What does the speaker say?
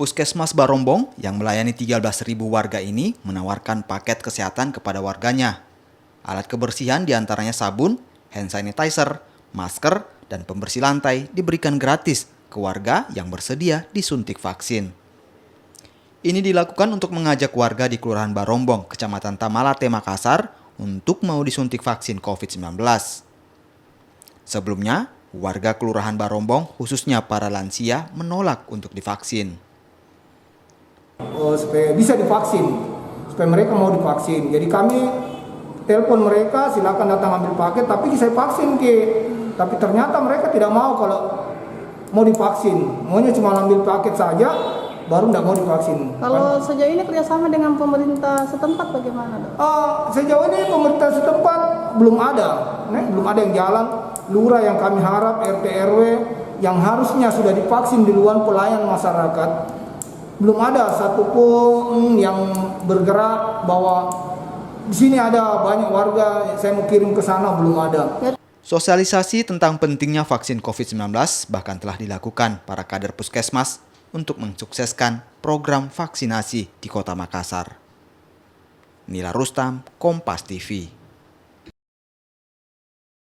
Puskesmas Barombong yang melayani 13.000 warga ini menawarkan paket kesehatan kepada warganya. Alat kebersihan diantaranya sabun, hand sanitizer, masker, dan pembersih lantai diberikan gratis ke warga yang bersedia disuntik vaksin. Ini dilakukan untuk mengajak warga di Kelurahan Barombong, Kecamatan Tamalate, Makassar, untuk mau disuntik vaksin COVID-19. Sebelumnya, warga Kelurahan Barombong, khususnya para lansia, menolak untuk divaksin. Supaya bisa divaksin, supaya mereka mau divaksin. Jadi kami telepon mereka, silakan datang ambil paket, tapi saya vaksin tapi ternyata mereka tidak mau kalau mau divaksin. Maunya cuma ambil paket saja, baru tidak mau divaksin. Kalau sejauh ini kerjasama dengan pemerintah setempat bagaimana, Dok? Sejauh ini pemerintah setempat belum ada yang jalan. Lurah yang kami harap, RT RW yang harusnya sudah divaksin di luar pelayan masyarakat, belum ada satupun yang bergerak bahwa di sini ada banyak warga, saya mau kirim ke sana, belum ada. Sosialisasi tentang pentingnya vaksin COVID-19 bahkan telah dilakukan para kader puskesmas untuk mensukseskan program vaksinasi di Kota Makassar. Nila Rustam, Kompas TV.